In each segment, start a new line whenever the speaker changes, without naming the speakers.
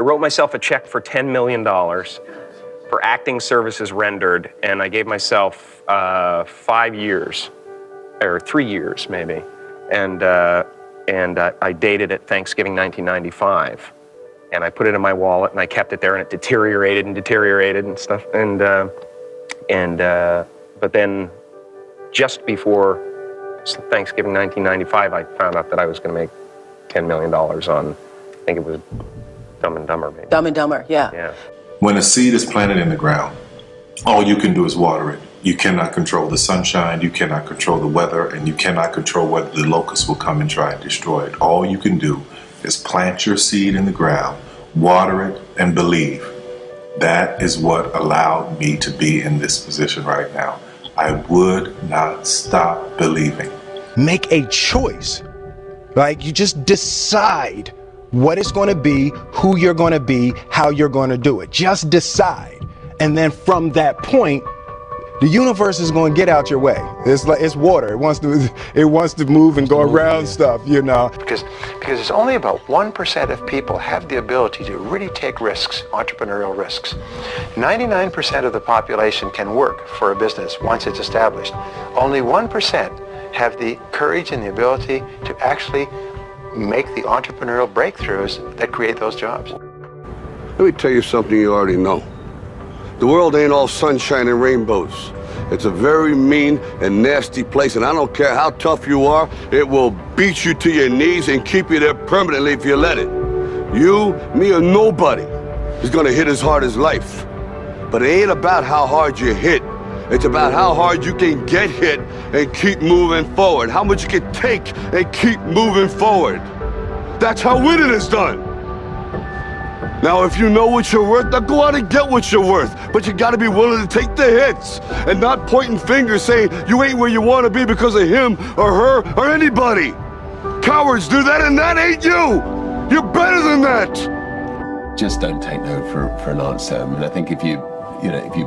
wrote myself a check for $10 million for acting services rendered, and I gave myself 5 years, or 3 years maybe, and I dated it Thanksgiving 1995, and I put it in my wallet, and I kept it there, and it deteriorated and stuff, but then just before Thanksgiving 1995, I found out that I was going to make $10 million on, I think it was Dumb and Dumber, maybe.
Dumb and Dumber, yeah.
Yeah.
When a seed is planted in the ground, all you can do is water it. You cannot control the sunshine, you cannot control the weather, and you cannot control whether the locusts will come and try and destroy it. All you can do is plant your seed in the ground, water it, and believe. That is what allowed me to be in this position right now. I would not stop believing.
Make a choice. Like, you just decide what it's going to be, who you're going to be, how you're going to do it. Just decide. And then from that point, the universe is going to get out your way. It's like, it's water. It wants to move and go around stuff, you know.
Because it's only about 1% of people have the ability to really take risks, entrepreneurial risks. 99% of the population can work for a business once it's established. Only 1% have the courage and the ability to actually make the entrepreneurial breakthroughs that create those jobs.
Let me tell you something you already know. The world ain't all sunshine and rainbows. It's a very mean and nasty place, and I don't care how tough you are, it will beat you to your knees and keep you there permanently if you let it. You, me, or nobody is gonna hit as hard as life. But it ain't about how hard you hit. It's about how hard you can get hit and keep moving forward. How much you can take and keep moving forward. That's how winning is done. Now, if you know what you're worth, now go out and get what you're worth. But you gotta be willing to take the hits and not pointing fingers saying you ain't where you wanna be because of him or her or anybody. Cowards do that, and that ain't you. You're better than that.
Just don't take no for an answer. I mean, I think if you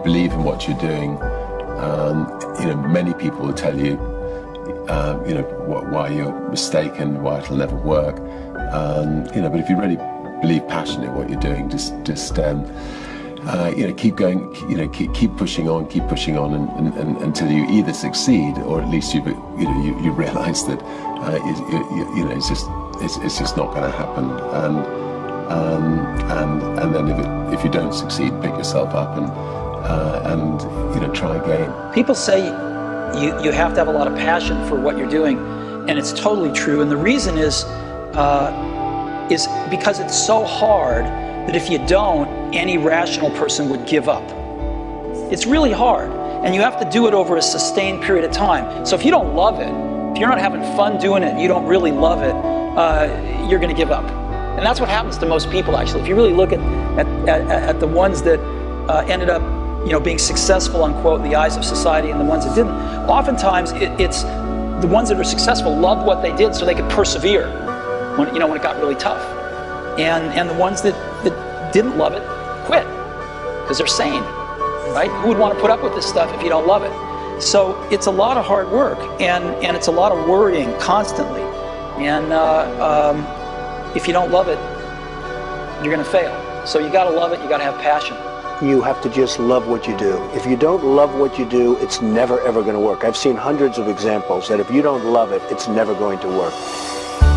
believe in what you're doing, many people will tell you, why you're mistaken, why it'll never work. But if you really believe passionately in what you're doing, just keep going, keep pushing on, and until you either succeed or at least you realize that it's just not going to happen. And then if you don't succeed, pick yourself up and try again.
People say you have to have a lot of passion for what you're doing, and it's totally true. And the reason is because it's so hard that if you don't, any rational person would give up. It's really hard, and you have to do it over a sustained period of time. So if you don't love it, if you're not having fun doing it, and you don't really love it, you're going to give up. And that's what happens to most people, actually. If you really look at the ones that ended up, being successful, unquote, in the eyes of society, and the ones that didn't, oftentimes it's the ones that are successful loved what they did so they could persevere when it got really tough. And the ones that didn't love it quit because they're sane, right? Who would want to put up with this stuff if you don't love it? So it's a lot of hard work, and it's a lot of worrying constantly. And if you don't love it, you're going to fail. So you got to love it. You got to have passion.
You have to just love what you do. If you don't love what you do, it's never, ever going to work. I've seen hundreds of examples that if you don't love it, it's never going to work.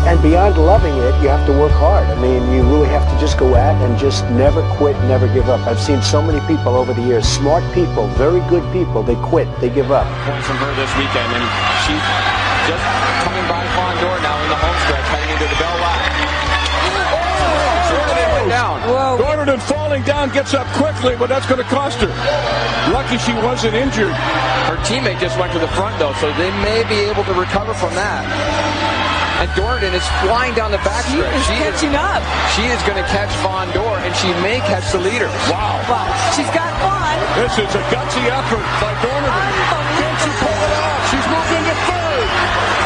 And beyond loving it, you have to work hard. I mean, you really have to just go at and just never quit, never give up. I've seen so many people over the years, smart people, very good people, they quit, they give up.
Point from her this weekend, and she's just coming by Fondor now in the home stretch, heading into the Bell Lap.
Gordon falling down, gets up quickly, but that's going to cost her. Lucky she wasn't injured.
Her teammate just went to the front, though, so they may be able to recover from that. And Dornan is flying down the backstretch.
She is catching up.
She is going to catch Fondor, and she may catch the leader.
Wow.
She's got fun.
This is a gutsy effort by Dornan. Can she pull it off? She's moved into third.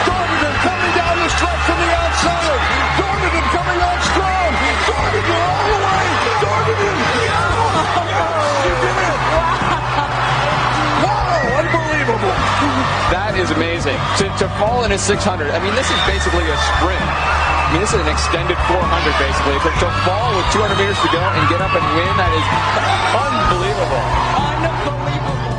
Dornan coming down the stretch from the outside. Dornan coming on strong. Dornan all the way. Dornan. She did it. Wow, unbelievable.
That is amazing. amazing to fall in a 600. I mean, this is basically a sprint. I mean, this is an extended 400 basically. To fall with 200 meters to go and get up and win, that is unbelievable. Unbelievable.